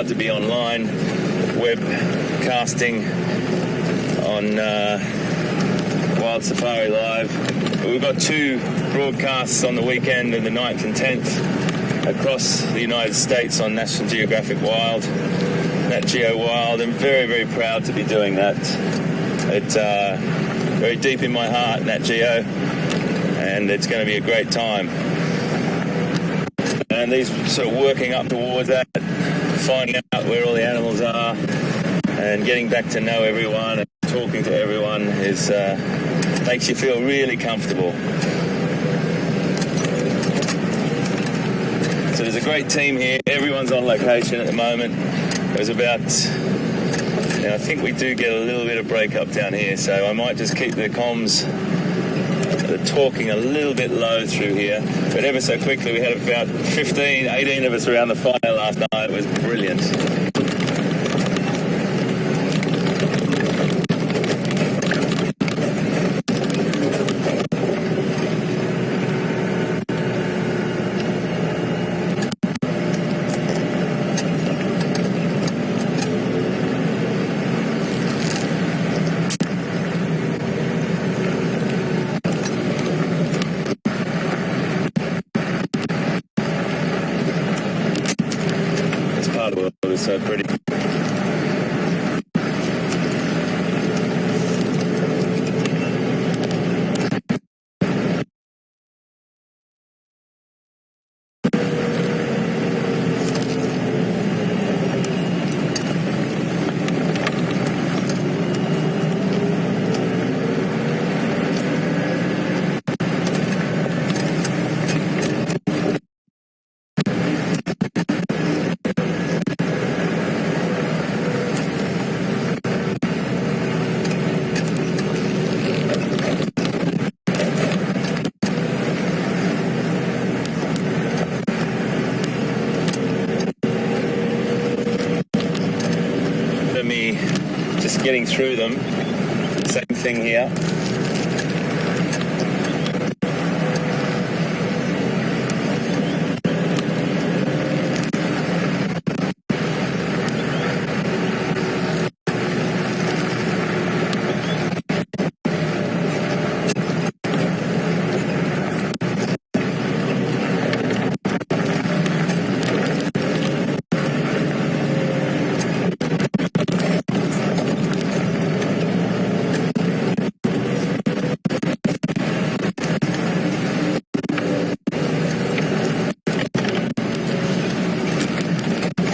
to be online webcasting on Wild Safari Live. We've got 2 broadcasts on the weekend of the 9th and 10th across the United States on National Geographic Wild, Nat Geo Wild. I'm very, very proud to be doing that. It's very deep in my heart, Nat Geo, and it's going to be a great time. And these sort of working up towards that, finding out where all the animals are and getting back to know everyone and talking to everyone is makes you feel really comfortable. So there's a great team here. Everyone's on location at the moment. There's about, I think we do get a little bit of breakup down here, so I might just keep the comms talking a little bit low through here. But ever so quickly, we had about 15, 18 of us around the fire last night. It was brilliant. So pretty. Getting through them, same thing here.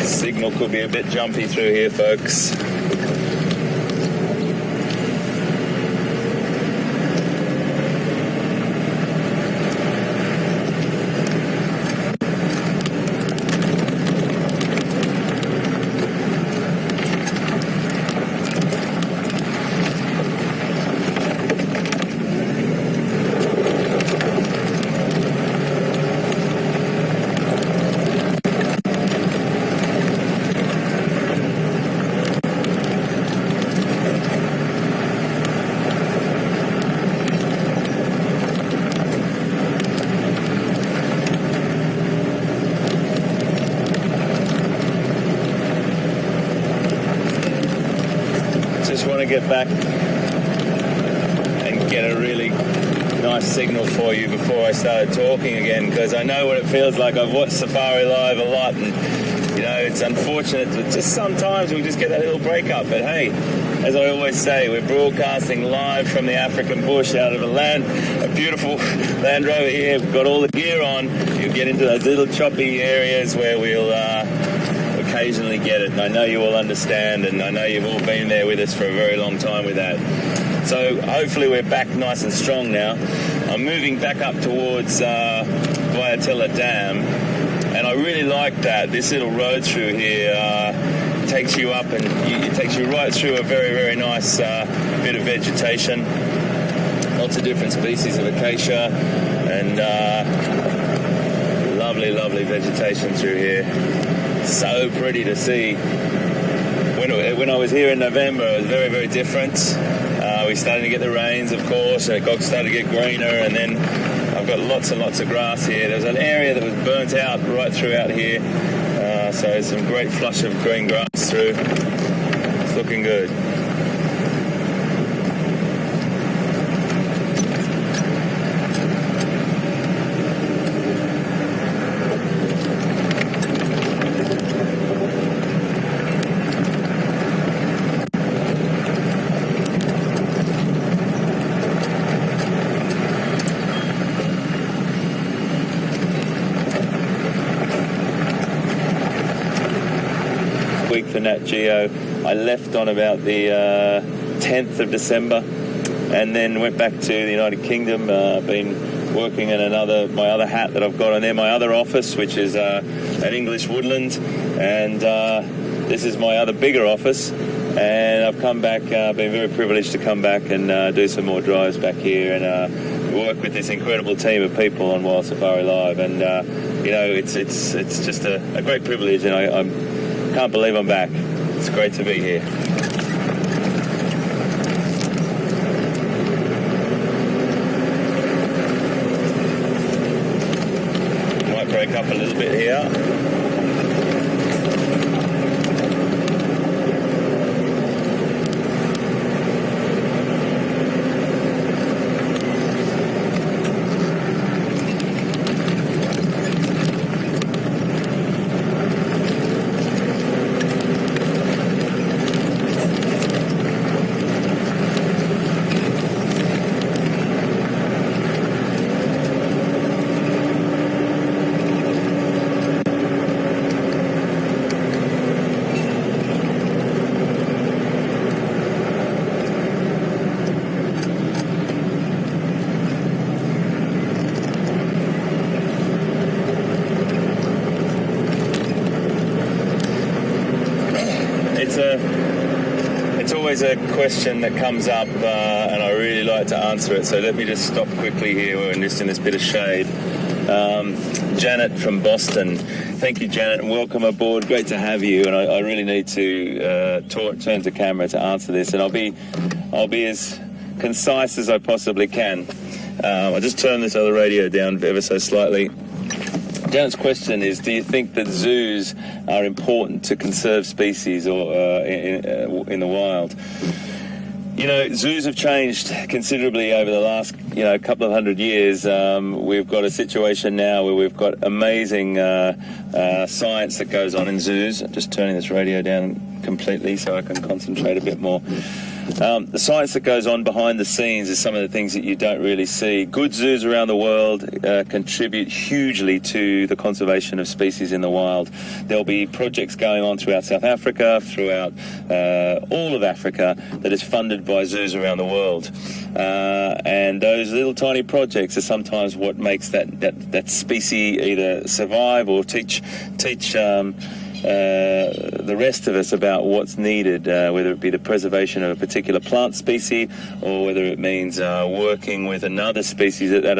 Signal could be a bit jumpy through here, folks. Get back and get a really nice signal for you before I started talking again, because I know what it feels like. I've watched Safari Live a lot, and it's unfortunate that just sometimes we just get that little breakup. But hey, as I always say, we're broadcasting live from the African bush out of a beautiful Land Rover here. We've got all the gear on. You'll get into those little choppy areas where we'll occasionally get it, and I know you all understand, and I know you've all been there with us for a very long time with that. So hopefully we're back nice and strong now. I'm moving back up towards Viatella Dam, and I really like that. This little road through here takes you up, and it takes you right through a very, very nice bit of vegetation. Lots of different species of acacia, and lovely, lovely vegetation through here. So pretty to see. When I was here in November, it was very, very different. We started to get the rains, of course, and it started to get greener, and then I've got lots and lots of grass here. There's an area that was burnt out right throughout here, so some great flush of green grass through. It's looking good. Week for Nat Geo. I left on about the 10th of December and then went back to the United Kingdom. Been working in my other hat that I've got on there, my other office, which is at English Woodland, and this is my other bigger office. And I've come back, been very privileged to come back and do some more drives back here and work with this incredible team of people on Wild Safari Live. And it's just a great privilege, and I can't believe I'm back. It's great to be here. Might break up a little bit here. It's always a question that comes up, and I really like to answer it. So let me just stop quickly here. We're just in this bit of shade. Janet from Boston. Thank you, Janet, and welcome aboard. Great to have you. And I really need to turn to camera to answer this, and I'll be as concise as I possibly can. I'll just turn this other radio down ever so slightly. Janet's question is, do you think that zoos are important to conserve species or in the wild? Zoos have changed considerably over the last, couple of 100 years. We've got a situation now where we've got amazing science that goes on in zoos. I'm just turning this radio down completely so I can concentrate a bit more. The science that goes on behind the scenes is some of the things that you don't really see. Good zoos around the world contribute hugely to the conservation of species in the wild. There'll be projects going on throughout South Africa, throughout all of Africa, that is funded by zoos around the world. And those little tiny projects are sometimes what makes that species either survive or teach the rest of us about what's needed, whether it be the preservation of a particular plant species or whether it means working with another species that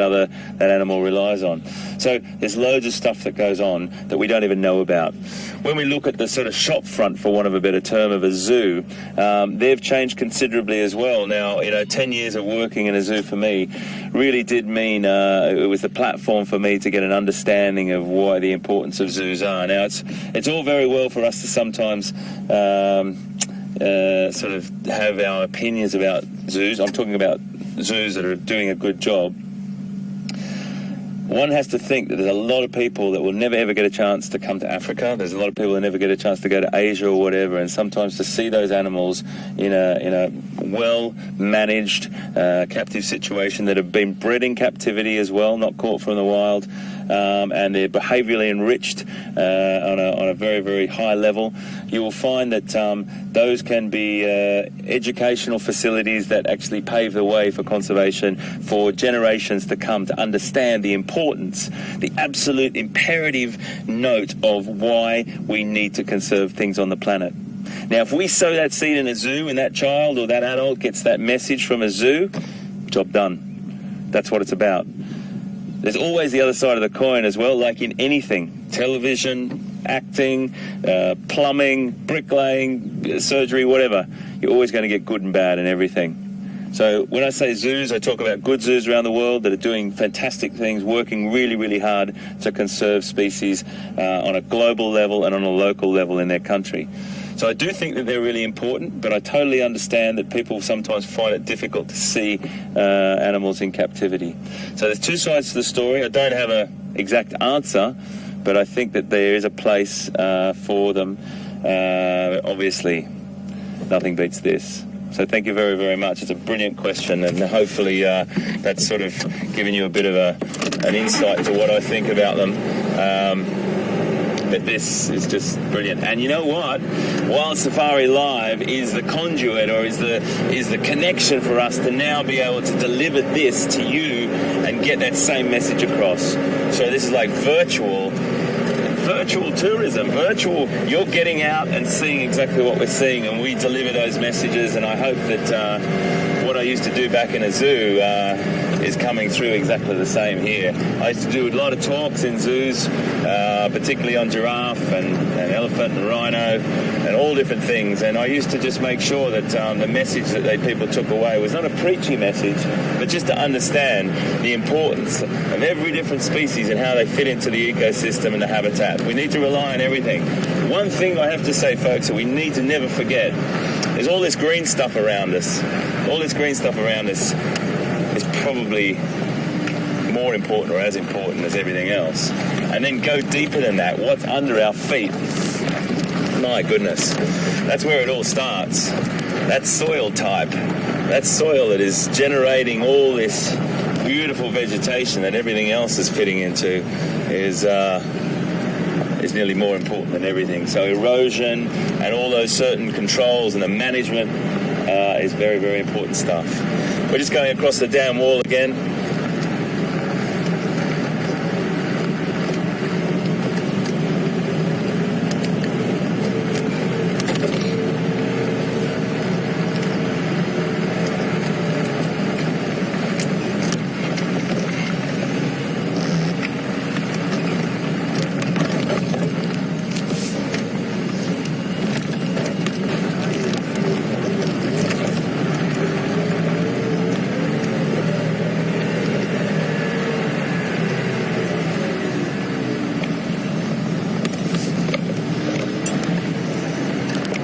animal relies on. So there's loads of stuff that goes on that we don't even know about. When we look at the sort of shop front, for want of a better term, of a zoo, they've changed considerably as well. Now, 10 years of working in a zoo for me really did mean it was the platform for me to get an understanding of why the importance of zoos are. Now, it's all very well for us to sometimes sort of have our opinions about zoos. I'm talking about zoos that are doing a good job. One has to think that there's a lot of people that will never ever get a chance to come to Africa. There's a lot of people that never get a chance to go to Asia or whatever, and sometimes to see those animals in a well-managed captive situation that have been bred in captivity as well, not caught from the wild, and they're behaviourally enriched on a very, very high level. You will find that those can be educational facilities that actually pave the way for conservation for generations to come, to understand the importance, the absolute imperative note of why we need to conserve things on the planet. Now, if we sow that seed in a zoo and that child or that adult gets that message from a zoo, job done. That's what it's about. There's always the other side of the coin as well, like in anything. Television, acting, plumbing, bricklaying, surgery, whatever. You're always going to get good and bad in everything. So when I say zoos, I talk about good zoos around the world that are doing fantastic things, working really, really hard to conserve species on a global level and on a local level in their country. So I do think that they're really important, but I totally understand that people sometimes find it difficult to see animals in captivity. So there's two sides to the story. I don't have an exact answer, but I think that there is a place for them. Obviously, nothing beats this. So thank you very, very much. It's a brilliant question, and hopefully that's sort of given you a bit of an insight to what I think about them. But this is just brilliant. And you know what? Wild Safari Live is the conduit, or is the connection for us to now be able to deliver this to you and get that same message across. So this is like virtual tourism, you're getting out and seeing exactly what we're seeing, and we deliver those messages, and I hope that what I used to do back in a zoo is coming through exactly the same here. I used to do a lot of talks in zoos, particularly on giraffe and elephant and rhino and all different things, and I used to just make sure that the message that people took away was not a preachy message, but just to understand the importance of every different species and how they fit into the ecosystem and the habitat. We need to rely on everything. One thing I have to say, folks, that we need to never forget is all this green stuff around us. All this green stuff around us is probably more important or as important as everything else. And then go deeper than that. What's under our feet? My goodness. That's where it all starts. That soil type. That soil that is generating all this beautiful vegetation that everything else is fitting into is nearly more important than everything. So erosion and all those certain controls and the management is very, very important stuff. We're just going across the dam wall again.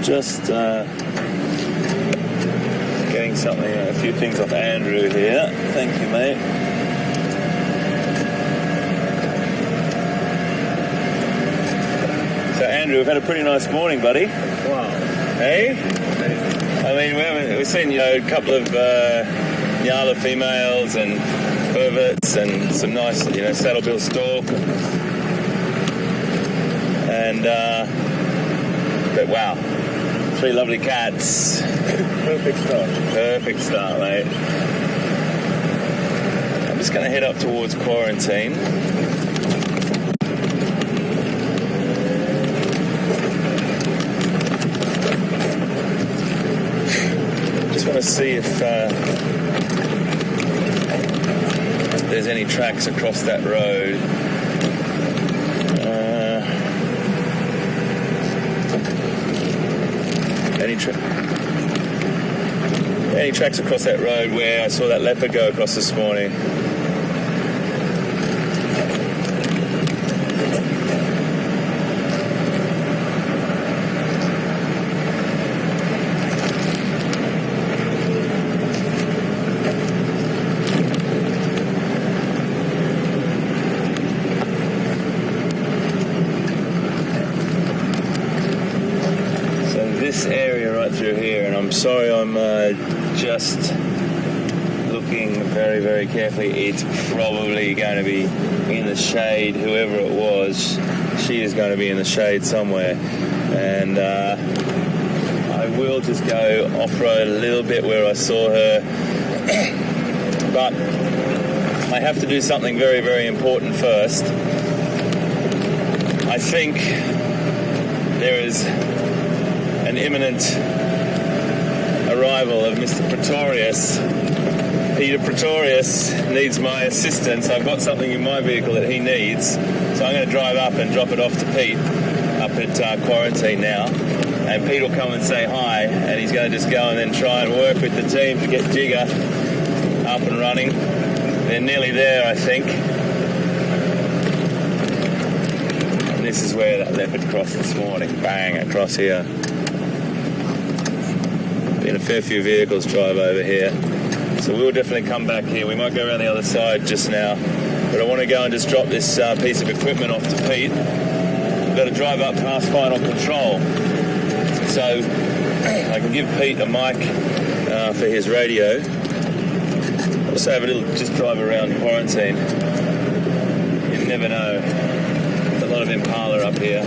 Just getting a few things off Andrew here. Thank you, mate. So, Andrew, we've had a pretty nice morning, buddy. Wow. Hey? I mean, we've seen, a couple of Nyala females and perverts and some nice, saddlebill stork. And, but wow. 3 lovely cats. Perfect start. Perfect start, mate. I'm just going to head up towards quarantine. Just want to see if there's any tracks across that road. Any tracks across that road where I saw that leopard go across this morning. This area right through here, and I'm sorry I'm just looking very, very carefully. It's probably going to be in the shade. Whoever it was, she is going to be in the shade somewhere. And I will just go off-road a little bit where I saw her. But I have to do something very, very important first. I think there is an imminent arrival of Mr. Pretorius. Pieter Pretorius needs my assistance. I've got something in my vehicle that he needs, so I'm going to drive up and drop it off to Pete up at quarantine now, and Pete will come and say hi, and he's going to just go and then try and work with the team to get Jigger up and running. They're nearly there, I think. And this is where that leopard crossed this morning. Bang, across here. Been a fair few vehicles drive over here. So we'll definitely come back here. We might go around the other side just now. But I want to go and just drop this piece of equipment off to Pete. We've got to drive up past final control. So I can give Pete a mic for his radio. Also have a little, just drive around quarantine. You never know. There's a lot of Impala up here.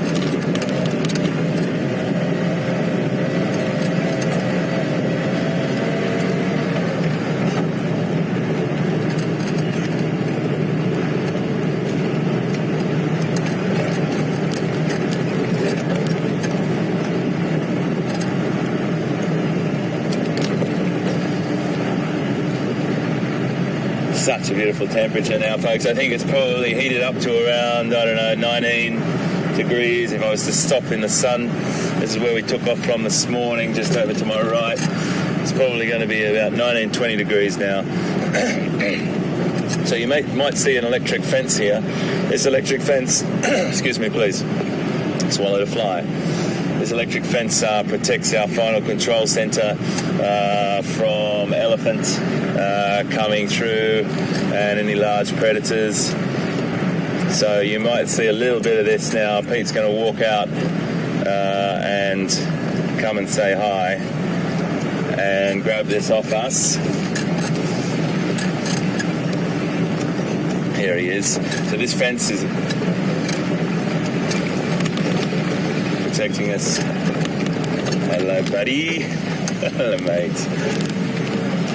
Such a beautiful temperature now, folks. I think it's probably heated up to around, I don't know, 19 degrees. If I was to stop in the sun, this is where we took off from this morning, just over to my right. It's probably going to be about 19, 20 degrees now. So you might see an electric fence here. This electric fence, excuse me, please, swallow to fly. This electric fence protects our final control centre from elephants coming through and any large predators. So you might see a little bit of this now. Pete's going to walk out and come and say hi and grab this off us. Here he is. So this fence is protecting us. Hello, buddy. Hello, mate.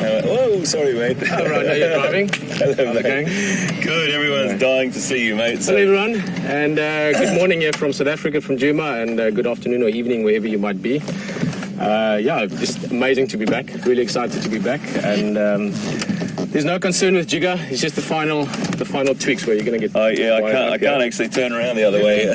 Oh, sorry, mate. All right, now you're driving. Hello, mate. Good, everyone's dying to see you, mate. So. Hello, everyone, and good morning here from South Africa, from Djuma, and good afternoon or evening, wherever you might be. Yeah, just amazing to be back. Really excited to be back, and there's no concern with Jigger. It's just the final tweaks where you're going to get. Oh yeah, I can't actually turn around the other way.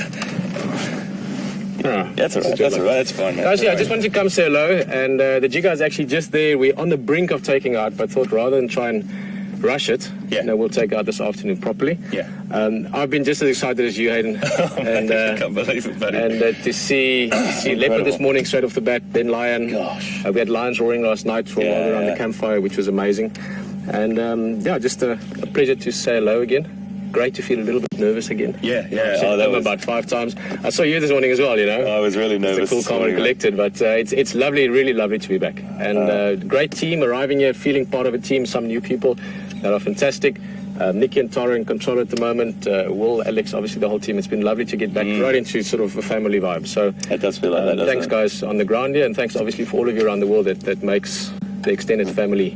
That's all right. That's all right. That's fine, man. Actually, I just wanted to come say hello, and the Jigger is actually just there. We're on the brink of taking out, but thought rather than try and rush it, we'll take out this afternoon properly. Yeah. I've been just as excited as you, Hayden. And I can't believe it, buddy. And to see leopard this morning straight off the bat, then lion. Gosh. We had lions roaring last night for a while around the campfire, which was amazing. And just a pleasure to say hello again. Great to feel a little bit nervous again. Yeah. Oh, that was about 5 times. I saw you this morning as well, you know. I was really nervous. It's a cool, calm and collected, but it's lovely, really lovely to be back. And great team arriving here, feeling part of a team, some new people that are fantastic. Nikki and Tara in control at the moment. Will, Alex, obviously the whole team. It's been lovely to get back right into sort of a family vibe. So it does feel like that, thanks, guys, on the ground here, and thanks, obviously, for all of you around the world that makes the extended family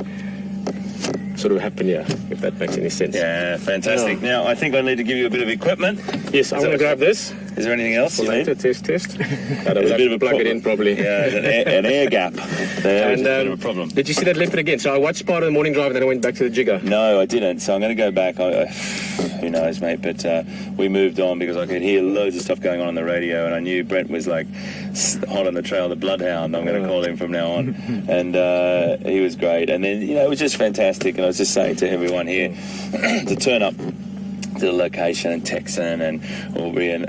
sort of happen here, if that makes any sense. Yeah, fantastic. Now, I think I need to give you a bit of equipment. Yes, I'm going to grab this. Is there anything else you need? Test. There's a bit of a plug problem. it in, probably. Yeah, an air gap. There's a bit of a problem. Did you see that leopard again? So I watched part of the morning drive and then I went back to the Jigger. No, I didn't. So I'm going to go back. Who knows, mate? But we moved on because I could hear loads of stuff going on the radio, and I knew Brent was like hot on the trail, the bloodhound. I'm going to call him from now on. And he was great. And then, it was just fantastic. And I was just saying to everyone here to turn up to the location, and Texan and Aubrey and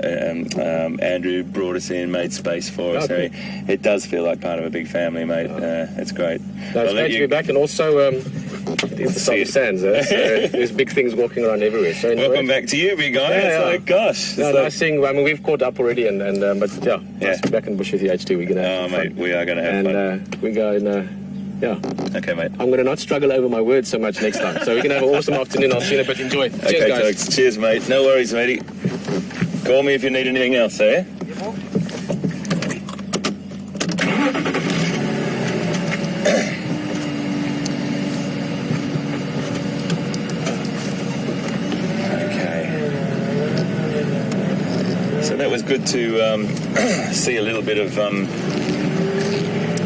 Andrew brought us in, made space for us. Okay. It does feel like part of a big family, mate. It's great. No, it's great to be back, and also it's the Southern Sands. So there's big things walking around everywhere. So welcome back to you, big guy. It's like, gosh. Nice seeing. I mean, we've caught up already, but nice to be back in bush with you, HT. We're gonna have mate, we are gonna have fun. And we go in. Okay, mate. I'm going to not struggle over my words so much next time. So we're going to have an awesome afternoon. I'll see you in a bit. Enjoy. Cheers, guys. Jokes. Cheers, mate. No worries, matey. Call me if you need anything else, eh? Okay. So that was good to see a little bit of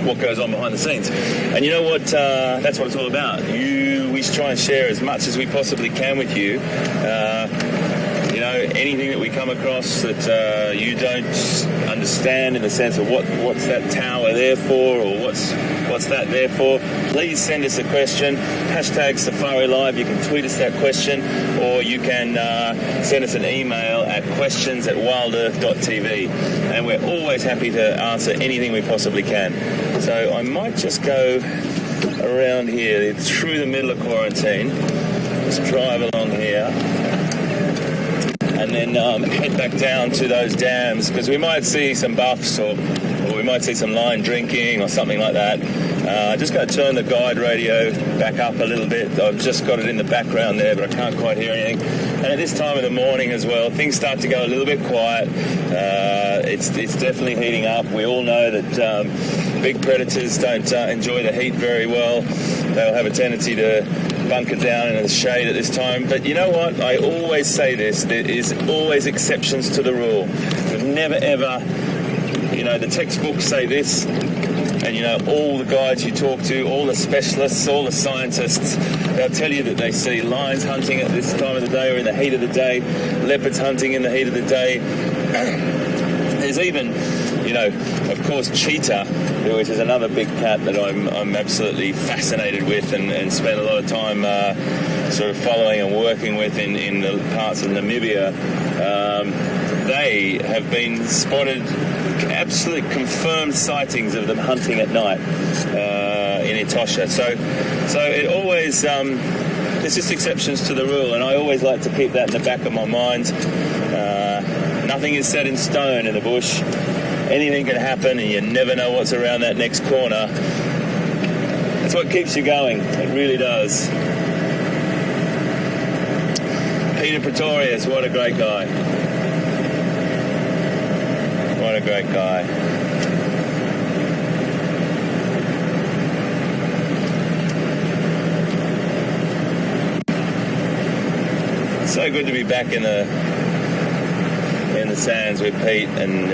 what goes on behind the scenes. And you know what, that's what it's all about. We try and share as much as we possibly can with you. anything that we come across that you don't understand in the sense of what's that tower there for, or what's that there for, please send us a question. Hashtag SafariLive. You can tweet us that question, or you can send us an email at questions@wildearth.tv, and we're always happy to answer anything we possibly can. So I might just go around here through the middle of quarantine. Let's drive along here and then head back down to those dams, because we might see some buffs or we might see some line drinking or something like that. Just going to turn the guide radio back up a little bit. I've just got it in the background there, but I can't quite hear anything. And at this time of the morning as well, things start to go a little bit quiet. It's definitely heating up. We all know that big predators don't enjoy the heat very well. They'll have a tendency to bunker down in the shade at this time. But you know what? I always say this. There is always exceptions to the rule. We've never, ever, the textbooks say this. And, all the guides you talk to, all the specialists, all the scientists, they'll tell you that they see lions hunting at this time of the day or in the heat of the day, leopards hunting in the heat of the day. There's even, of course, cheetah, which is another big cat that I'm absolutely fascinated with and spend a lot of time sort of following and working with in the parts of Namibia. They have been spotted, absolute confirmed sightings of them hunting at night in Etosha. So it always, there's just exceptions to the rule, and I always like to keep that in the back of my mind. Nothing is set in stone in the bush. Anything can happen, and you never know what's around that next corner. That's what keeps you going. It really does. Pieter Pretorius, what a great guy. What a great guy. So good to be back in the sands with Pete and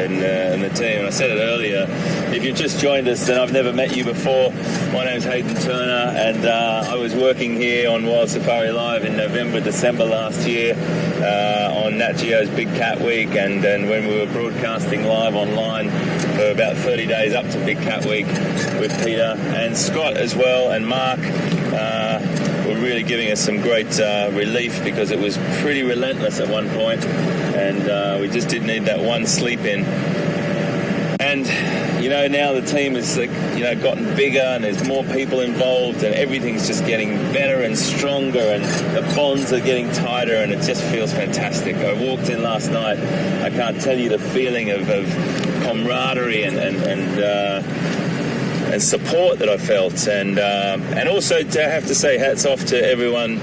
the team. And I said it earlier, if you've just joined us and I've never met you before, my name's Hayden Turner, and I was working here on Wild Safari Live in November, December last year on Nat Geo's Big Cat Week, and when we were broadcasting live online for about 30 days up to Big Cat Week with Pieter and Scott as well, and Mark were really giving us some great relief, because it was pretty relentless at one point, and we just did need that one sleep in. And now the team has gotten bigger, and there's more people involved, and everything's just getting better and stronger, and the bonds are getting tighter, and it just feels fantastic. I walked in last night. I can't tell you the feeling of camaraderie and support that I felt, and also to have to say hats off to every one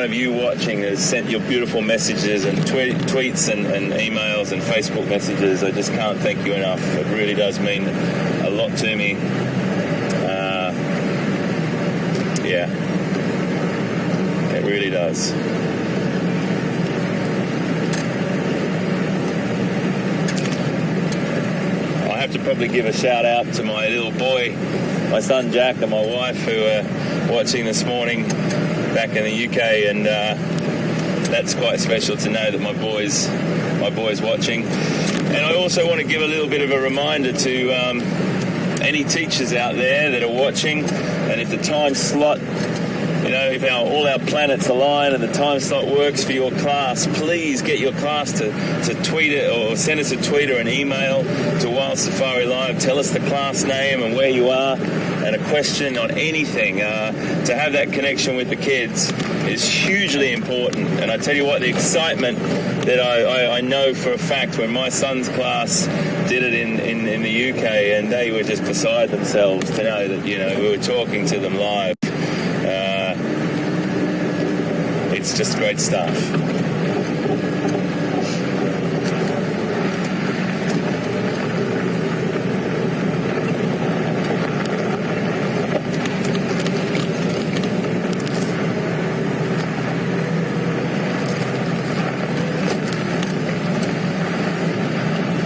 of you watching has sent your beautiful messages and tweets and emails and Facebook messages. I just can't thank you enough. It really does mean a lot to me. It really does. I have to probably give a shout out to my little boy, my son Jack, and my wife, who are watching this morning back in the UK, and that's quite special to know that my boy's watching. And I also want to give a little bit of a reminder to any teachers out there that are watching, and if the time slot, if all our planets align and the time slot works for your class, please get your class to tweet it, or send us a tweet or an email to Wild Safari Live. Tell us the class name and where you are, and a question on anything. To have that connection with the kids is hugely important. And I tell you what, the excitement that I know for a fact when my son's class did it in the UK, and they were just beside themselves to know that we were talking to them live. It's just great stuff.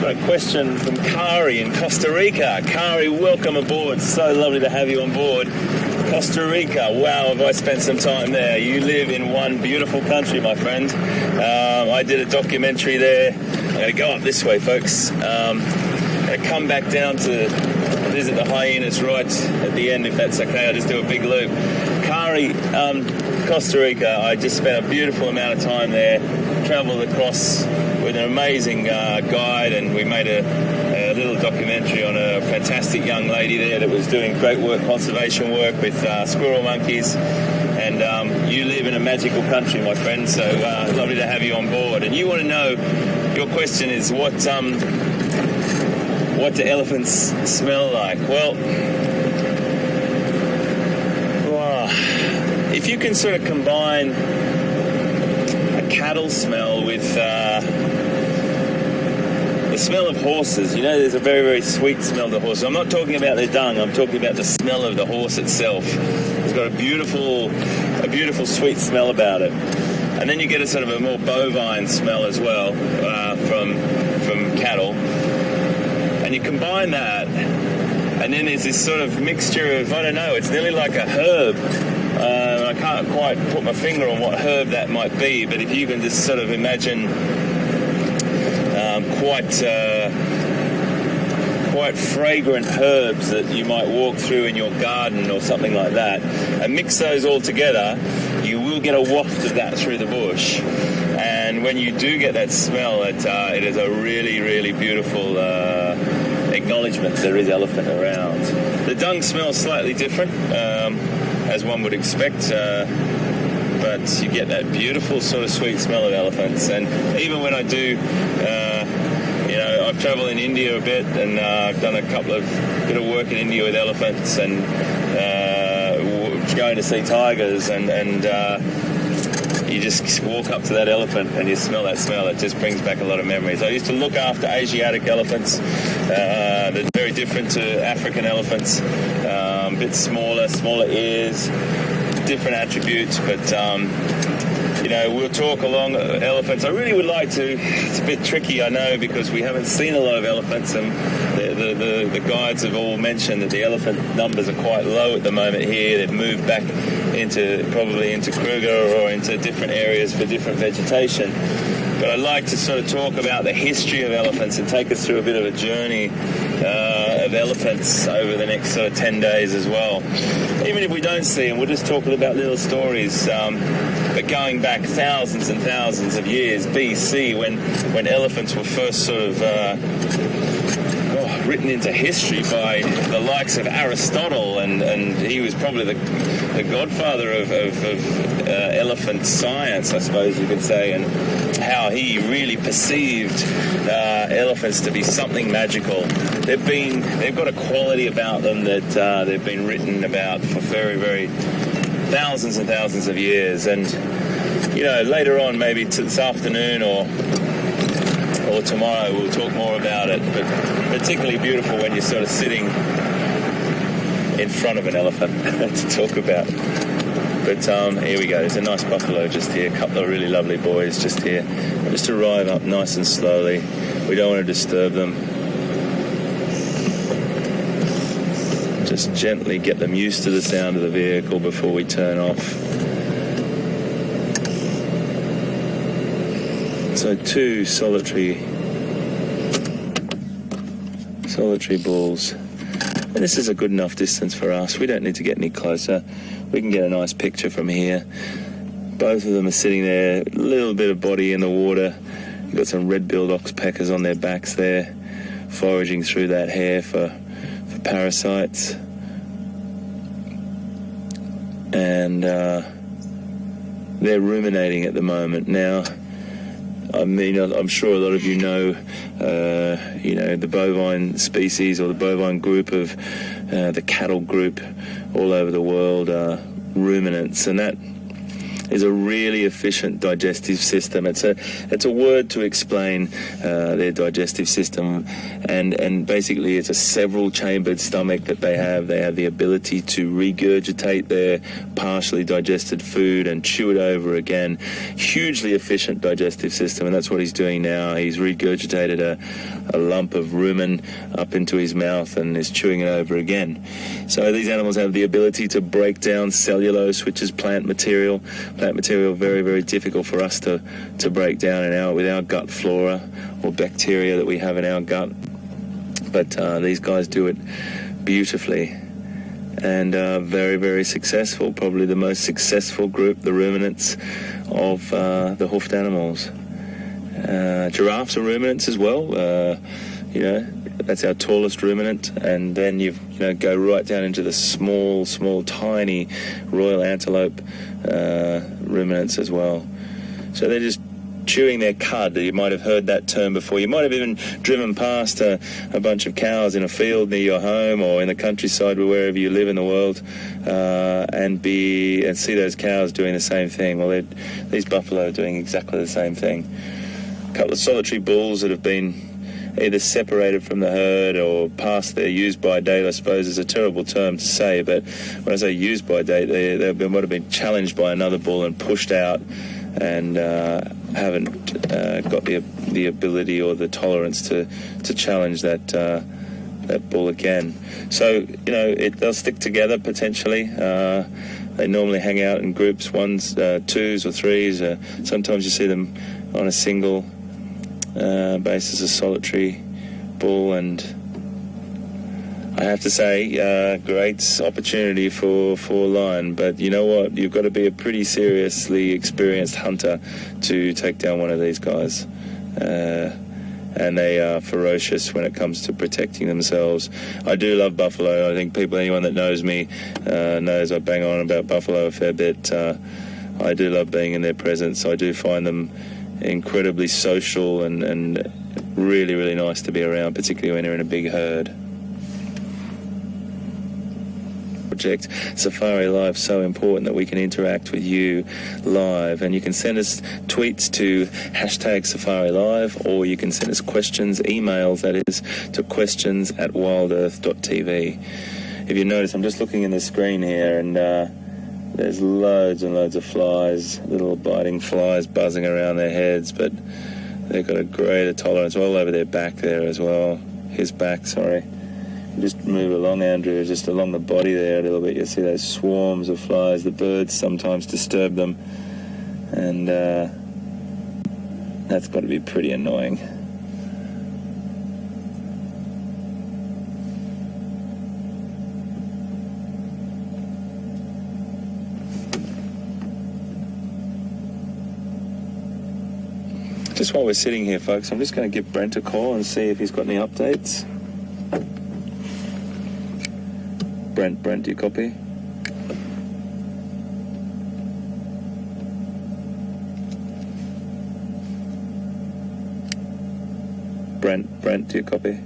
Got a question from Kari in Costa Rica. Kari, welcome aboard. So lovely to have you on board. Costa Rica. Wow, have I spent some time there. You live in one beautiful country, my friend. I did a documentary there. I'm going to go up this way, folks. I'm going to come back down to visit the hyenas right at the end, if that's okay. I'll just do a big loop. Kari, Costa Rica. I just spent a beautiful amount of time there. Travelled across with an amazing guide, and we made a little documentary on a fantastic young lady there that was doing great work, conservation work with squirrel monkeys. And you live in a magical country, my friend, so lovely to have you on board. And you want to know, your question is, what do elephants smell like? Well, if you can sort of combine a cattle smell with the smell of horses. You know, there's a very, very sweet smell to horses. I'm not talking about their dung. I'm talking about the smell of the horse itself. It's got a beautiful sweet smell about it. And then you get a sort of a more bovine smell as well from cattle. And you combine that, and then there's this sort of mixture of, I don't know, it's nearly like a herb. I can't quite put my finger on what herb that might be, but if you can just sort of imagine quite fragrant herbs that you might walk through in your garden or something like that, and mix those all together, you will get a waft of that through the bush. And when you do get that smell, it is a really, really beautiful acknowledgement there is elephant around. The dung smells slightly different, as one would expect, but you get that beautiful sort of sweet smell of elephants. And even when I do, I've travelled in India a bit, and I've done a bit of work in India with elephants, and going to see tigers, and you just walk up to that elephant and you smell that smell. It just brings back a lot of memories. I used to look after Asiatic elephants. They're very different to African elephants. A bit smaller ears, different attributes, but we'll talk along elephants. I really would like to. It's a bit tricky, I know, because we haven't seen a lot of elephants, and the guides have all mentioned that the elephant numbers are quite low at the moment here. They've moved back probably into Kruger or into different areas for different vegetation. But I'd like to sort of talk about the history of elephants and take us through a bit of a journey of elephants over the next sort of 10 days as well. Even if we don't see them, we're just talking about little stories. But going back thousands and thousands of years, BC, when elephants were first sort of written into history by the likes of Aristotle, and he was probably the godfather of elephant science, I suppose you could say, and how he really perceived elephants to be something magical. They've got a quality about them that they've been written about for very, very thousands and thousands of years. And later on, maybe this afternoon or tomorrow, we'll talk more about it. But particularly beautiful when you're sort of sitting in front of an elephant to talk about. But here we go. There's a nice buffalo just here. A couple of really lovely boys just here. Just arrive up nice and slowly. We don't want to disturb them. Just gently get them used to the sound of the vehicle before we turn off. So 2 solitary bulls. And this is a good enough distance for us. We don't need to get any closer. We can get a nice picture from here. Both of them are sitting there, a little bit of body in the water. You've got some red-billed oxpeckers on their backs there, foraging through that hair for parasites. And they're ruminating at the moment. Now, I mean, I'm sure a lot of you know, the bovine species or the bovine group of the cattle group all over the world are ruminants, and that is a really efficient digestive system. It's a word to explain their digestive system, and basically it's a several chambered stomach that they have. They have the ability to regurgitate their partially digested food and chew it over again. Hugely efficient digestive system, and that's what he's doing now. He's regurgitated a lump of rumen up into his mouth and is chewing it over again. So these animals have the ability to break down cellulose, which is plant material. Plant material very, very difficult for us to break down with our gut flora or bacteria that we have in our gut. But these guys do it beautifully, and very, very successful. Probably the most successful group, the ruminants, of the hoofed animals. Giraffes are ruminants as well. That's our tallest ruminant, and then you go right down into the small, tiny royal antelope ruminants as well. So they're just chewing their cud. You might have heard that term before. You might have even driven past a bunch of cows in a field near your home or in the countryside or wherever you live in the world, and see those cows doing the same thing. Well, these buffalo are doing exactly the same thing. A couple of solitary bulls that have been either separated from the herd or past their use-by date, I suppose is a terrible term to say, but when I say use-by date, they might have been challenged by another bull and pushed out, and haven't got the ability or the tolerance to challenge that bull again. So they'll stick together potentially. They normally hang out in groups, ones, twos or threes. Sometimes you see them on a single basis, a solitary bull, and I have to say, great opportunity for lion, but you know what? You've got to be a pretty seriously experienced hunter to take down one of these guys. And they are ferocious when it comes to protecting themselves. I do love buffalo. I think anyone that knows me knows I bang on about buffalo a fair bit. I do love being in their presence. I do find them incredibly social and really, really nice to be around, particularly when you're in a big herd. Project SafariLIVE, so important that we can interact with you live, and you can send us tweets to #SafariLIVE, or you can send us questions, emails that is, to questions@wildearth.tv. If you notice, I'm just looking in the screen here, and there's loads and loads of flies, little biting flies buzzing around their heads, but they've got a greater tolerance all over their back there as well. His back, sorry. Just move along, Andrew, just along the body there a little bit. You'll see those swarms of flies. The birds sometimes disturb them, and that's got to be pretty annoying. Just while we're sitting here, folks, I'm just going to give Brent a call and see if he's got any updates. Brent, do you copy? Brent, do you copy?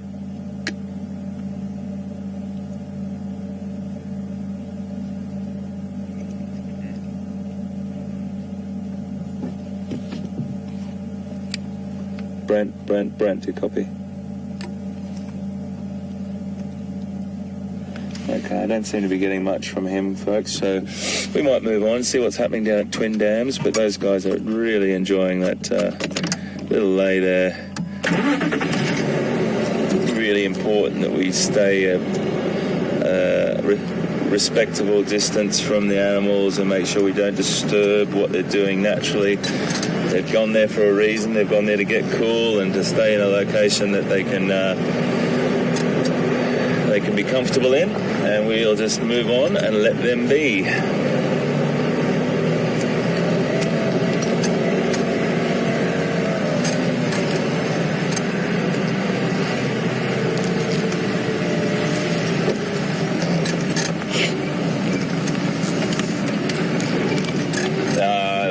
Brent, do you copy? Okay, I don't seem to be getting much from him, folks, so we might move on and see what's happening down at Twin Dams, but those guys are really enjoying that little lay there. Really important that we stay a respectable distance from the animals and make sure we don't disturb what they're doing naturally. They've gone there for a reason. They've gone there to get cool and to stay in a location that they can be comfortable in, and we'll just move on and let them be.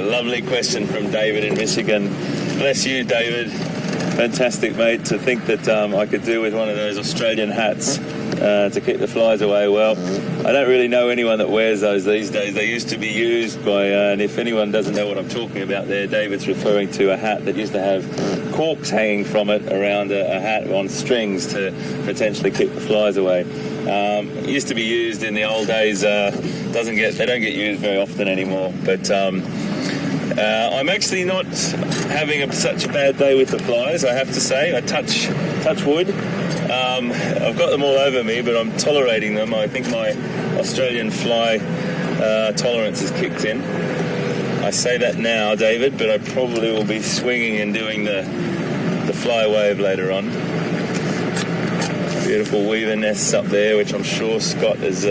Lovely question from David in Michigan. Bless you, David. Fantastic, mate, to think that I could do with one of those Australian hats. to keep the flies away. Well, I don't really know anyone that wears those these days. They used to be used by, and if anyone doesn't know what I'm talking about there, David's referring to a hat that used to have corks hanging from it around a hat on strings to potentially keep the flies away. It used to be used in the old days. They don't get used very often anymore. But I'm actually not having such a bad day with the flies, I have to say. I touch wood. I've got them all over me, but I'm tolerating them. I think my Australian fly tolerance has kicked in. I say that now, David, but I probably will be swinging and doing the fly wave later on. Beautiful weaver nests up there, which I'm sure Scott has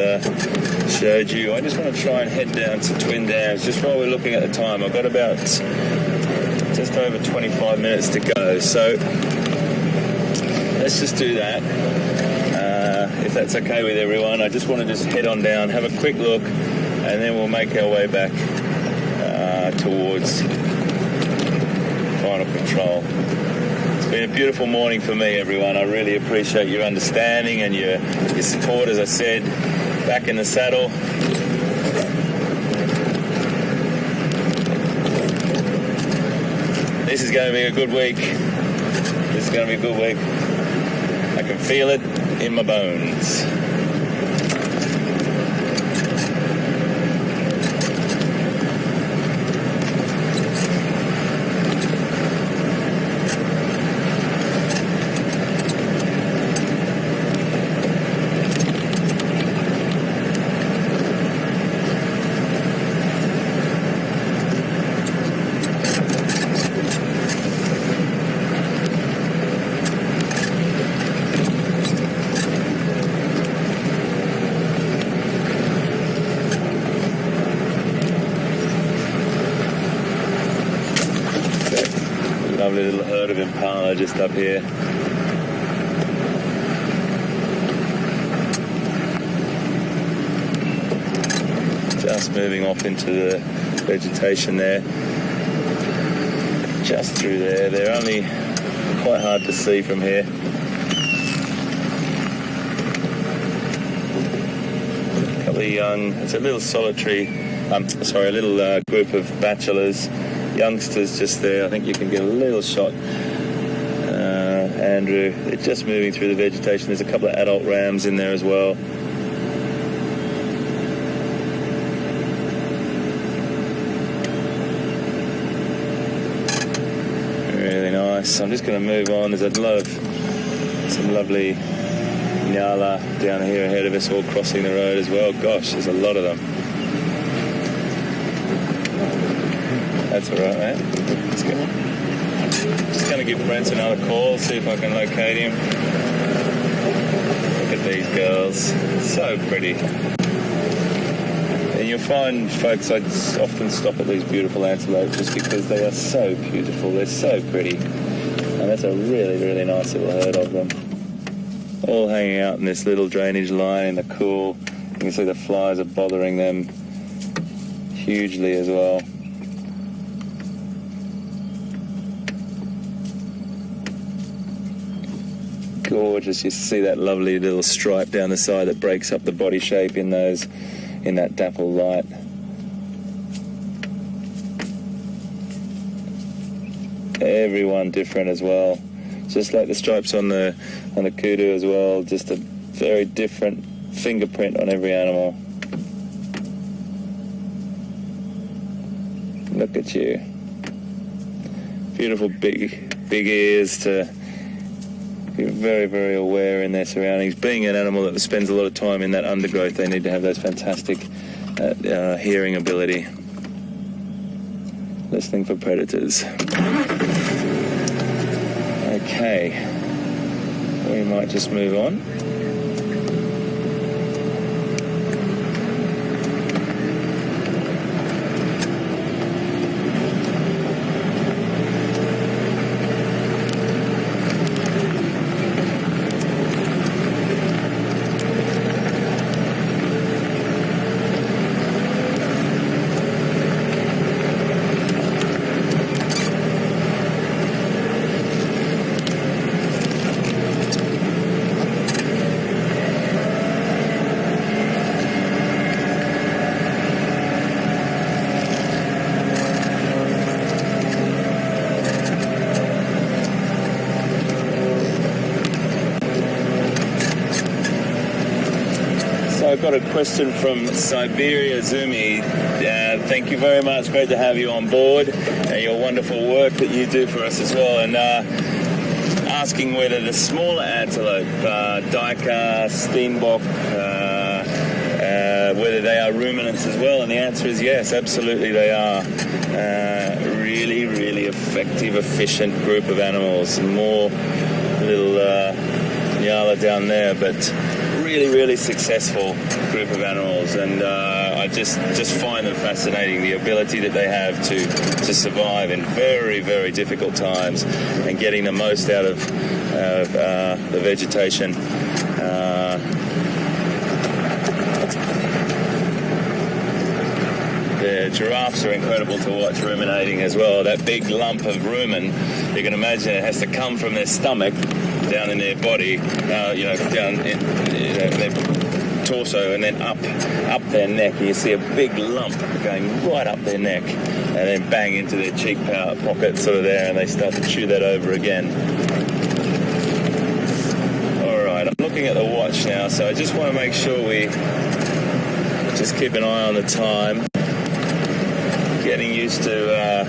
showed you. I just want to try and head down to Twin Dams just while we're looking at the time. I've got about just over 25 minutes to go, so let's just do that. If that's okay with everyone, I just want to just head on down, have a quick look, and then we'll make our way back towards final control. It's been a beautiful morning for me, everyone. I really appreciate your understanding and your support, as I said, back in the saddle. This is going to be a good week. This is going to be a good week. I can feel it in my bones. Lovely little herd of impala just up here. Just moving off into the vegetation there. Just through there. They're only quite hard to see from here. A couple of young, it's a little solitary, a little group of bachelors. Youngsters just there. I think you can get a little shot. Andrew, they're just moving through the vegetation. There's a couple of adult rams in there as well. Really nice. I'm just going to move on. There's some lovely nyala down here ahead of us, all crossing the road as well. Gosh, there's a lot of them. That's all right, mate. Let's go. Just going to give Brent another call, see if I can locate him. Look at these girls. So pretty. And you'll find, folks, I often stop at these beautiful antelope just because they are so beautiful. They're so pretty. And that's a really, really nice little herd of them. All hanging out in this little drainage line in the cool. You can see the flies are bothering them hugely as well. Gorgeous. You see that lovely little stripe down the side that breaks up the body shape in that dapple light. Everyone different as well. Just like the stripes on the kudu as well. Just a very different fingerprint on every animal. Look at you. Beautiful big ears to be very, very aware in their surroundings. Being an animal that spends a lot of time in that undergrowth, they need to have those fantastic hearing ability. Listening for predators. Okay. We might just move on. I've got a question from Siberia Zumi. Thank you very much. Great to have you on board. Your wonderful work that you do for us as well. And asking whether the smaller antelope, Duiker, Steenbok, whether they are ruminants as well. And the answer is yes, absolutely they are. Really, really effective, efficient group of animals. More little Nyala down there, but really, really successful group of animals, and I just find them fascinating, the ability that they have to survive in very, very difficult times and getting the most out of the vegetation. The giraffes are incredible to watch ruminating as well. That big lump of rumen, you can imagine it has to come from their stomach down in their body, down in their torso, and then up their neck. And you see a big lump going right up their neck, and then bang into their cheek pocket sort of there, and they start to chew that over again. All right, I'm looking at the watch now, so I just want to make sure we just keep an eye on the time. Getting used to.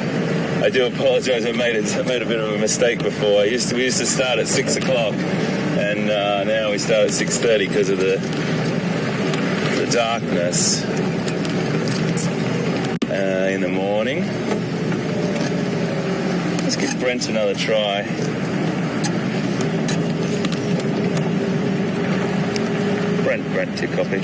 I do apologise. I made a bit of a mistake before. We used to start at 6 o'clock, and now we start at 6:30 because of the darkness in the morning. Let's give Brent another try. Brent, your copy.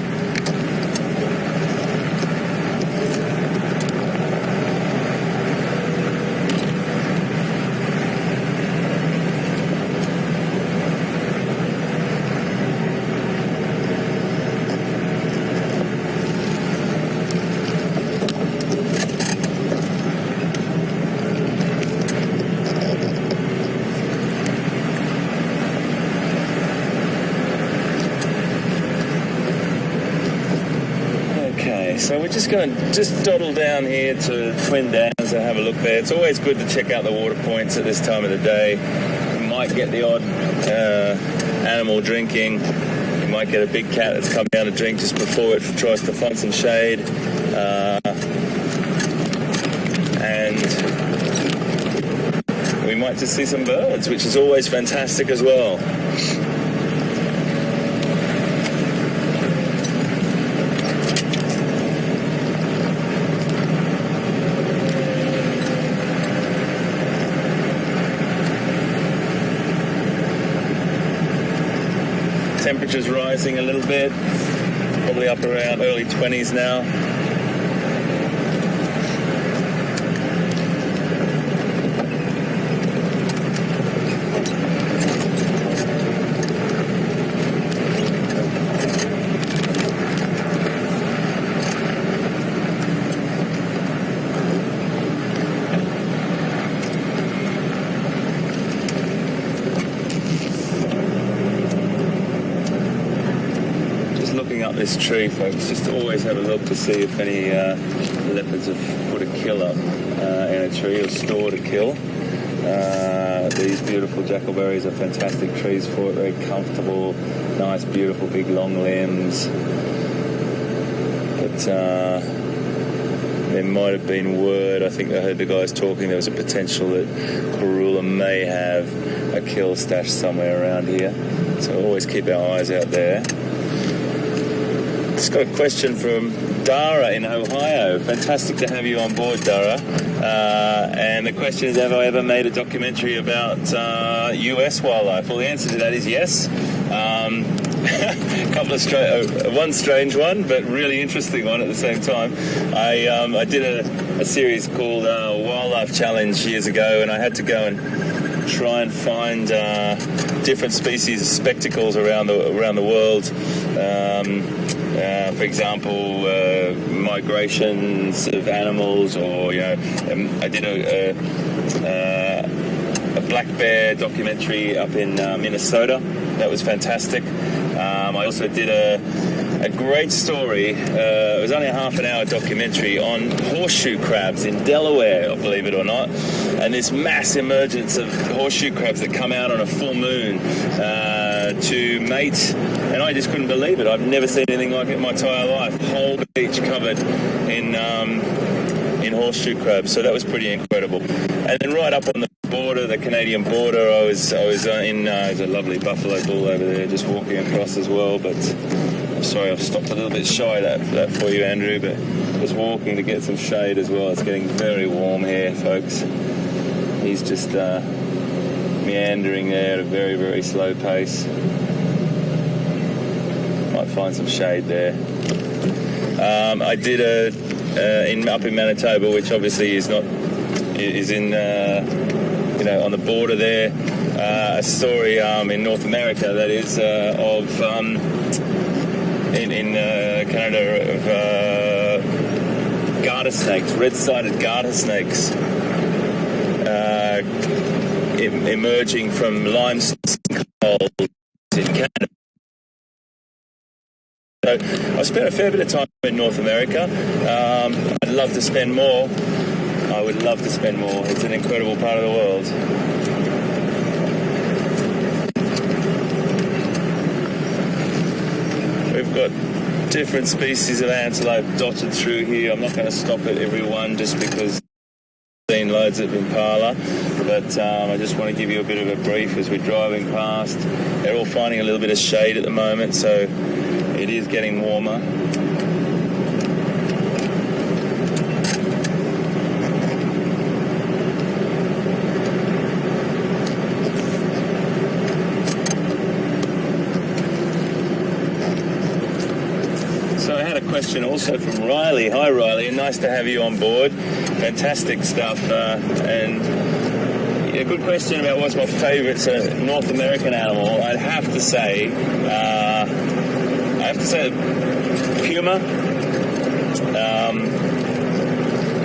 So we're just going to dawdle down here to Twin Downs and have a look there. It's always good to check out the water points at this time of the day. You might get the odd animal drinking. You might get a big cat that's come down to drink just before it tries to find some shade. And we might just see some birds, which is always fantastic as well. Temperature's rising a little bit, probably up around early 20s now. This tree, folks, just to always have a look to see if any leopards have put a kill up in a tree or stored a kill. These beautiful jackalberries are fantastic trees for it, very comfortable, nice, beautiful, big, long limbs. But there might have been word, I think I heard the guys talking, there was a potential that Karula may have a kill stashed somewhere around here. So always keep our eyes out there. Just got a question from Dara in Ohio. Fantastic to have you on board, Dara. And the question is, have I ever made a documentary about US wildlife? Well, the answer to that is yes. One strange one, but really interesting one at the same time. I did a series called Wildlife Challenge years ago, and I had to go and try and find different species of spectacles around the world. For example, migrations of animals, or I did a black bear documentary up in Minnesota. That was fantastic. I also did a great story. It was only a half an hour documentary on horseshoe crabs in Delaware, believe it or not, and this mass emergence of horseshoe crabs that come out on a full moon decided to mate, and I just couldn't believe it. I've never seen anything like it in my entire life. Whole beach covered in horseshoe crabs, so that was pretty incredible. And then right up on the border, the Canadian border, I was there's a lovely buffalo bull over there, just walking across as well. But I'm sorry, I've stopped a little bit shy of that for you, Andrew, but just walking to get some shade as well. It's getting very warm here, folks. He's just meandering there at a very, very slow pace. Might find some shade there. I did up in Manitoba, which obviously is in on the border there. A story in North America, that is, of in Canada, of garter snakes, red-sided garter snakes. Emerging from limestone coal in Canada. So I spent a fair bit of time in North America. I'd love to spend more. I would love to spend more. It's an incredible part of the world. We've got different species of antelope dotted through here. I'm not going to stop at every one just because seen loads of impala, but I just want to give you a bit of a brief as we're driving past. They're all finding a little bit of shade at the moment, so it is getting warmer. So I had a question also from Riley. Hi Riley, and nice to have you on board. Fantastic stuff, and a good question about what's my favourite North American animal. I'd have to say puma,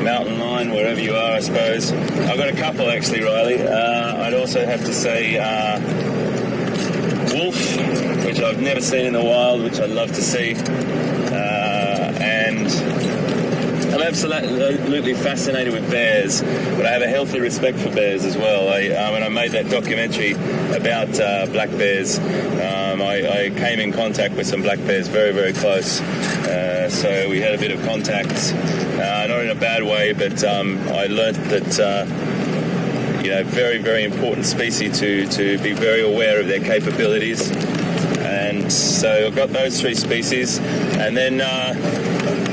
mountain lion, wherever you are, I suppose. I've got a couple actually, Riley. I'd also have to say wolf, which I've never seen in the wild, which I'd love to see, and I'm absolutely fascinated with bears, but I have a healthy respect for bears as well. When I made that documentary about black bears, I came in contact with some black bears very, very close. So we had a bit of contact, not in a bad way, but I learnt that very, very important species to be very aware of their capabilities. And so I've got those three species, and then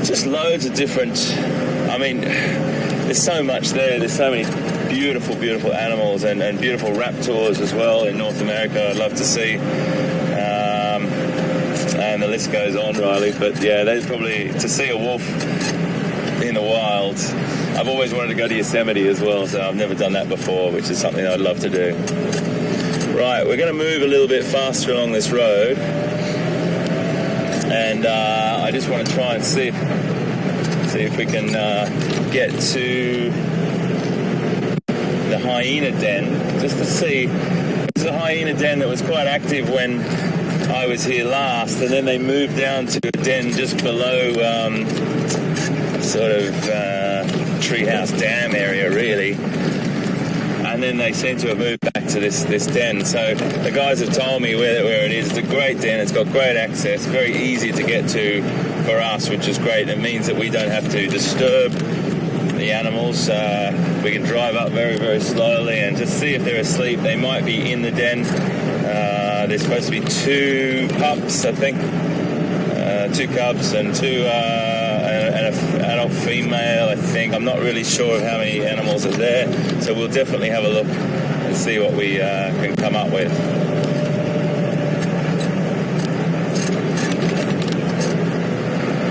just loads of different, there's so much there. There's so many beautiful, beautiful animals and beautiful raptors as well in North America I'd love to see. And the list goes on, Riley. But yeah, there's probably, to see a wolf in the wild. I've always wanted to go to Yosemite as well, so I've never done that before, which is something I'd love to do. Right, we're going to move a little bit faster along this road, and I just want to try and see if we can get to the hyena den, just to see. There's a hyena den that was quite active when I was here last, and then they moved down to a den just below Treehouse Dam area, really. And then they seem to have moved back to this den. So the guys have told me where it is. It's a great den. It's got great access, very easy to get to for us, which is great. It means that we don't have to disturb the animals. We can drive up very, very slowly and just see if they're asleep. They might be in the den. There's supposed to be 2 pups, I think. 2 cubs and an adult female, I think. I'm not really sure of how many animals are there, so we'll definitely have a look and see what we can come up with.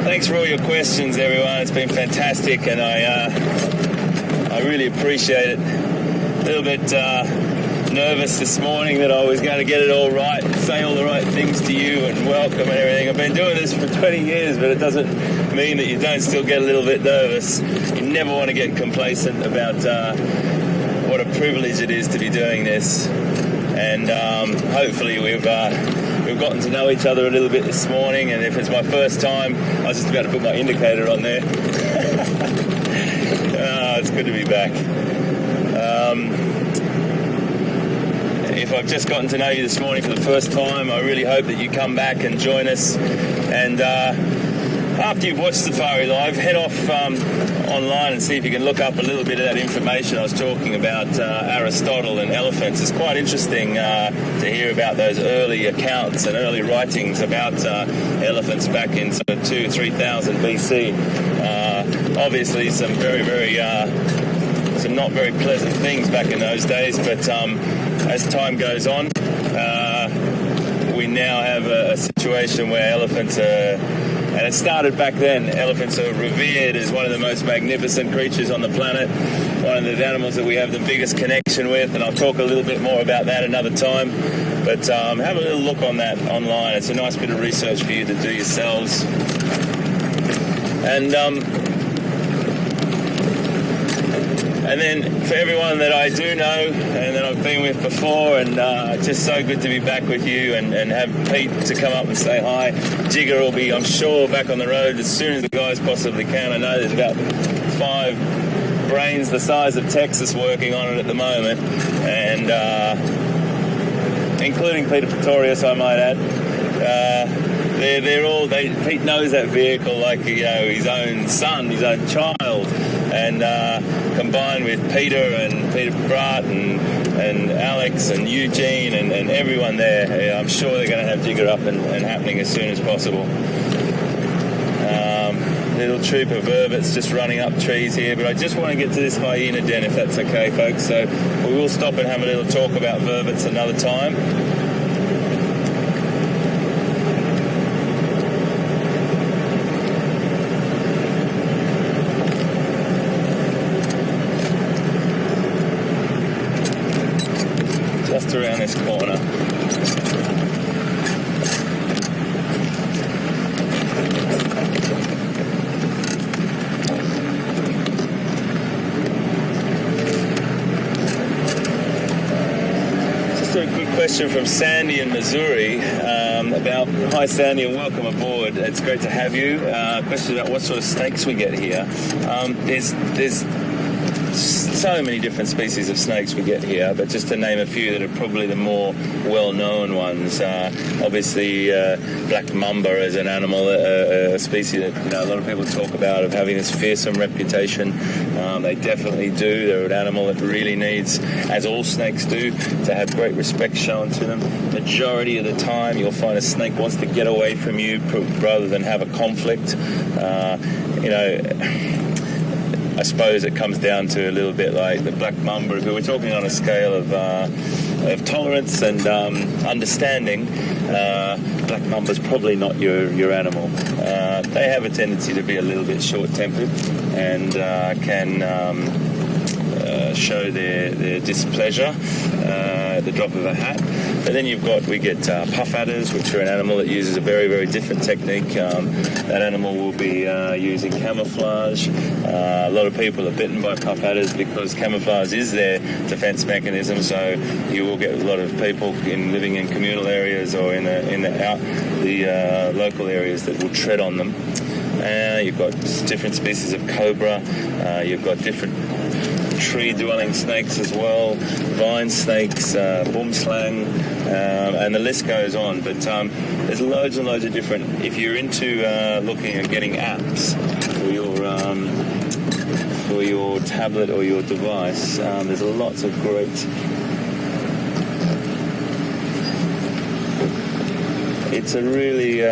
Thanks for all your questions, everyone. It's been fantastic, and I really appreciate it. A little bit nervous this morning that I was going to get it all right, say all the right things to you and welcome and everything. I've been doing this for 20 years, but it doesn't mean that you don't still get a little bit nervous. You never want to get complacent about what a privilege it is to be doing this. And hopefully we've gotten to know each other a little bit this morning, and if it's my first time, I was just about to put my indicator on there. It's good to be back. if I've just gotten to know you this morning for the first time, I really hope that you come back and join us. And after you've watched Safari Live, head off online and see if you can look up a little bit of that information I was talking about, Aristotle and elephants. It's quite interesting to hear about those early accounts and early writings about elephants back in sort of 2,000-3,000 BC. Obviously some some not very pleasant things back in those days, but as time goes on, we now have a situation where elephants are, and it started back then, elephants are revered as one of the most magnificent creatures on the planet, one of the animals that we have the biggest connection with, and I'll talk a little bit more about that another time. But have a little look on that online. It's a nice bit of research for you to do yourselves. And then for everyone that I do know and that I've been with before, and just so good to be back with you and have Pete to come up and say hi. Jigger will be, I'm sure, back on the road as soon as the guys possibly can. I know there's about 5 brains the size of Texas working on it at the moment, and including Pieter Pretorius, I might add. Pete knows that vehicle like, you know, his own son, his own child, and combined with Peter and Peter Brat and Alex and Eugene and everyone there, I'm sure they're going to have Jigger up and happening as soon as possible. Little troop of vervets just running up trees here, but I just want to get to this hyena den, if that's okay, folks. So we will stop and have a little talk about vervets another time. Just around this corner. Just a good question from Sandy in Missouri about, hi Sandy and welcome aboard. It's great to have you. Question about what sort of snakes we get here. There's so many different species of snakes we get here, but just to name a few that are probably the more well-known ones. Obviously, black mamba is an animal, a species that, you know, a lot of people talk about of having this fearsome reputation. They definitely do. They're an animal that really needs, as all snakes do, to have great respect shown to them. Majority of the time, you'll find a snake wants to get away from you rather than have a conflict. You know, I suppose it comes down to a little bit like the black mamba. If we were talking on a scale of tolerance and understanding, black mamba's probably not your animal. They have a tendency to be a little bit short-tempered and can show their displeasure at the drop of a hat. But then we get puff adders, which are an animal that uses a very, very different technique. That animal will be using camouflage. A lot of people are bitten by puff adders because camouflage is their defense mechanism, so you will get a lot of people living in communal areas or in the local areas that will tread on them. You've got different species of cobra. You've got different tree-dwelling snakes as well, vine snakes, boomslang, and the list goes on. But there's loads and loads of different. If you're into looking at getting apps for your tablet or your device, there's lots of great. It's a really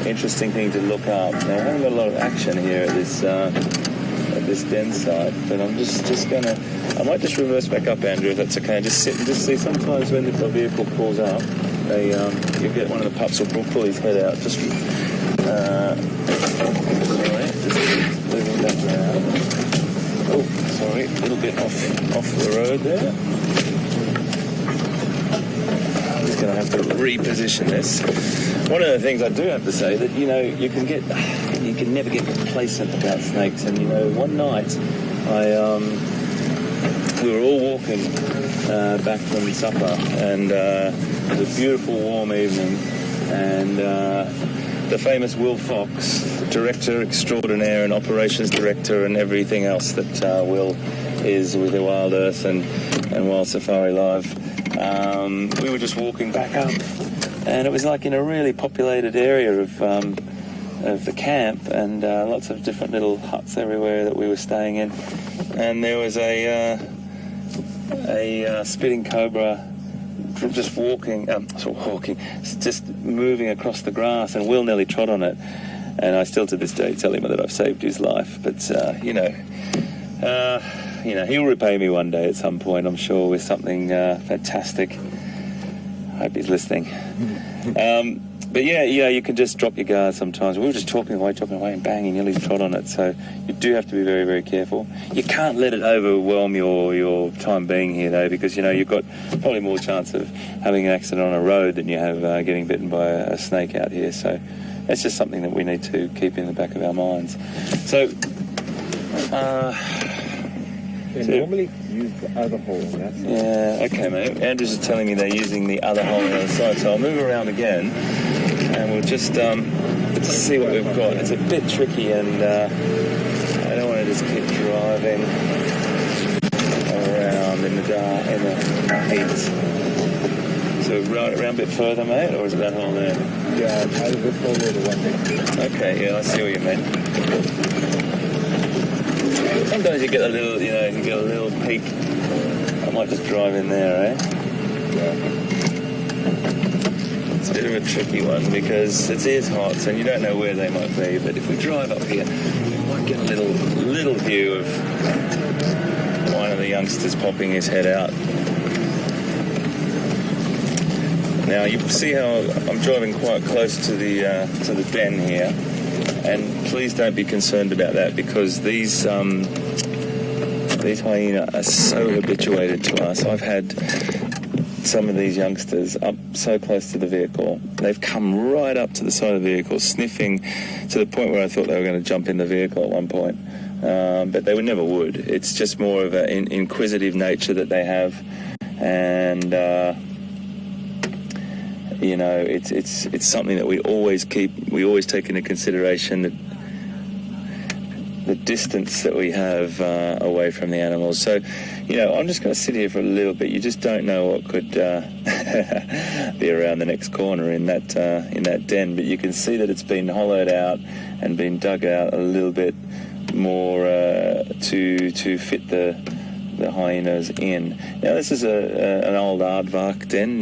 interesting thing to look up. Now, I haven't got a lot of action here at this den site, but I'm just gonna. I might just reverse back up, Andrew, if that's okay. Just sit and just see. Sometimes when the vehicle pulls out, you get one of the pups will pull his head out. Just moving back around. Oh, sorry, a little bit off the road there. I'm just going to have to reposition this. One of the things I do have to say that, you know, you can never get complacent about snakes. And, you know, one night we were all walking back from supper, and it was a beautiful warm evening, and the famous Will Fox, director extraordinaire and operations director and everything else that Will is with the WildEarth and Wild Safari Live, we were just walking back up, and it was like in a really populated area of the camp, and lots of different little huts everywhere that we were staying in, and there was a spitting cobra just just moving across the grass, and Will nearly trod on it, and I still to this day tell him that I've saved his life. But he'll repay me one day at some point, I'm sure, with something fantastic. I hope he's listening. But yeah, you can just drop your guard sometimes. We were just talking away, and bang, you nearly trod on it. So you do have to be very, very careful. You can't let it overwhelm your time being here, though, because, you've got probably more chance of having an accident on a road than you have getting bitten by a snake out here. So that's just something that we need to keep in the back of our minds. So... they normally use the other hole. Okay, mate. Andrew's just telling me they're using the other hole on the other side, so I'll move around again, and we'll just see what we've got. It's a bit tricky, and I don't want to just keep driving around in the dark, in the heat. So around a bit further, mate, or is it that hole there? Yeah, either this hole or the one there. Okay, yeah, I see what you mean. Sometimes you get a little, peak. I might just drive in there, eh? Yeah. It's a bit of a tricky one because it is hot and you don't know where they might be, but if we drive up here, we might get a little view of one of the youngsters popping his head out. Now you see how I'm driving quite close to the den here. And please don't be concerned about that, because these hyena are so habituated to us. I've had some of these youngsters up so close to the vehicle. They've come right up to the side of the vehicle, sniffing to the point where I thought they were going to jump in the vehicle at one point. But they never would. It's just more of an inquisitive nature that they have. And... it's something that we always take into consideration, that the distance that we have away from the animals. So, I'm just going to sit here for a little bit. You just don't know what could be around the next corner in that den. But you can see that it's been hollowed out and been dug out a little bit more to fit the hyenas in. Now this is an old aardvark den.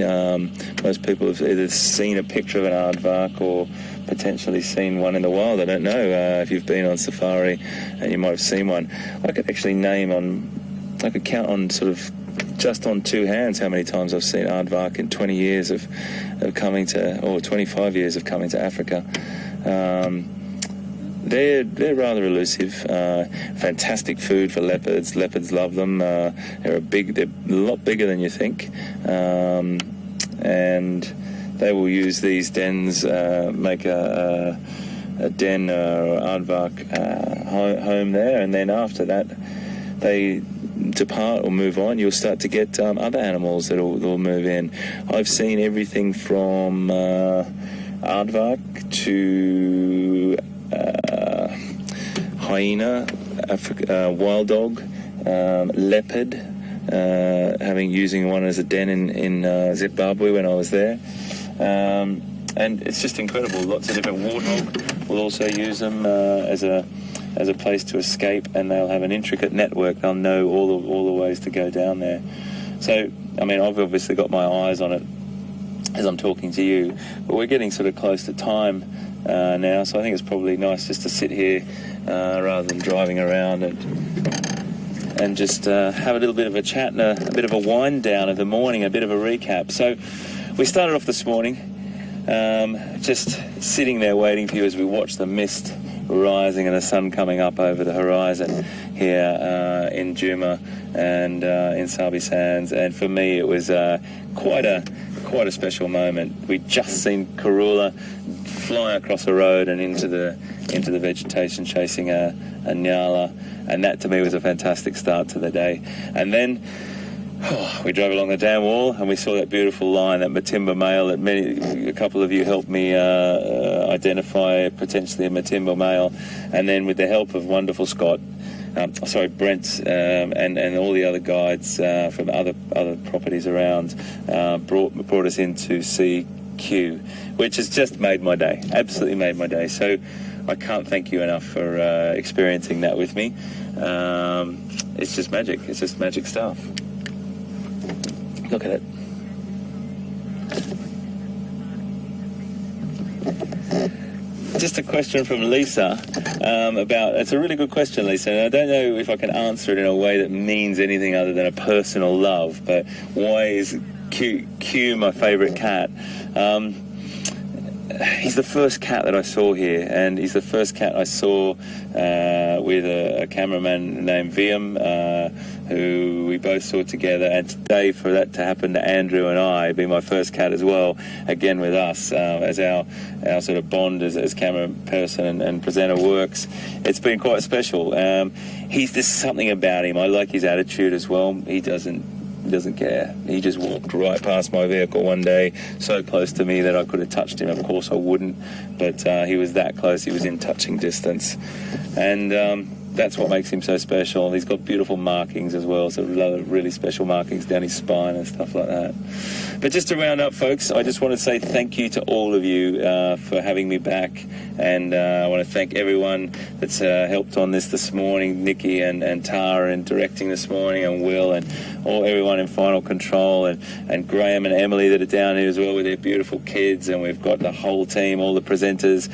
Most people have either seen a picture of an aardvark or potentially seen one in the wild. I don't know if you've been on safari and you might have seen one. I could actually I could count on sort of just on two hands how many times I've seen aardvark in 20 years of coming to, or 25 years of coming to Africa. They're rather elusive. Fantastic food for leopards. Leopards love them. They're a lot bigger than you think, and they will use these dens, make a den or aardvark home there, and then after that they depart or move on. You'll start to get other animals that'll move in. I've seen everything from aardvark to hyena, wild dog, leopard, using one as a den in Zimbabwe when I was there. And it's just incredible. Lots of different warthog will also use them as a place to escape, and they'll have an intricate network. They'll know all the ways to go down there. So, I've obviously got my eyes on it as I'm talking to you, but we're getting sort of close to time now, so I think it's probably nice just to sit here rather than driving around and just have a little bit of a chat and a bit of a wind down of the morning, a bit of a recap. So we started off this morning just sitting there waiting for you as we watch the mist rising and the sun coming up over the horizon here in Djuma and in Sabi Sands. And for me it was quite a special moment. We'd just seen Karula fly across a road and into the vegetation chasing a nyala, and that to me was a fantastic start to the day. And then We drove along the dam wall and we saw that beautiful line, that Matimba male that a couple of you helped me identify, potentially a Matimba male. And then with the help of wonderful Brent, and all the other guides from other properties around, brought us in to see Q, which has just made my day, absolutely made my day. So I can't thank you enough for experiencing that with me. It's just magic. It's just magic stuff. Look at it. Just a question from Lisa it's a really good question, Lisa, and I don't know if I can answer it in a way that means anything other than a personal love, but why is Q my favourite cat? He's the first cat that I saw here, and he's the first cat I saw with a cameraman named Viam, who we both saw together. And today, for that to happen to Andrew and I, be my first cat as well, again with us, as our sort of bond as camera person and presenter works, it's been quite special. There's something about him. I like his attitude as well. He doesn't care. He just walked right past my vehicle one day, so close to me that I could have touched him. Of course I wouldn't, but he was that close. He was in touching distance, and that's what makes him so special. He's got beautiful markings as well, so really special markings down his spine and stuff like that. But just to round up, folks, I just want to say thank you to all of you for having me back, and I want to thank everyone that's helped on this morning, Nikki and Tara in directing this morning, and Will, and everyone in Final Control, and Graham and Emily that are down here as well with their beautiful kids, and we've got the whole team, all the presenters,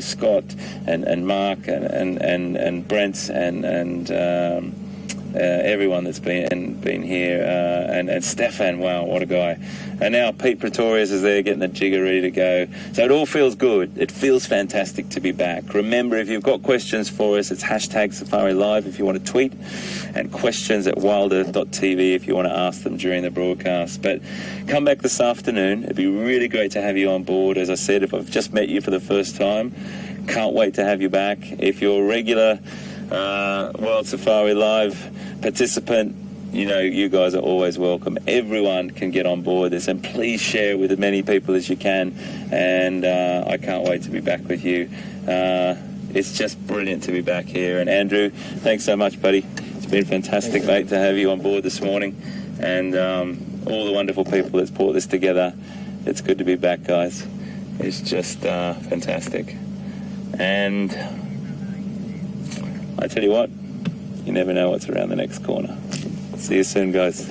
Scott and Mark and Brent and everyone that's been here, and Stefan, wow, what a guy. And now Pete Pretorius is there getting the jigger ready to go. So it all feels good. It feels fantastic to be back. Remember, if you've got questions for us, it's #SafariLive if you want to tweet, and questions at WildEarth.tv if you want to ask them during the broadcast. But come back this afternoon. It'd be really great to have you on board. As I said, if I've just met you for the first time, can't wait to have you back. If you're a regular Wild Safari Live participant, you guys are always welcome. Everyone can get on board this, and please share with as many people as you can, and I can't wait to be back with you. It's just brilliant to be back here. And Andrew, thanks so much, buddy. It's been fantastic, mate, to have you on board this morning, and all the wonderful people that's brought this together. It's good to be back, guys. It's just fantastic. And I tell you what, you never know what's around the next corner. See you soon, guys.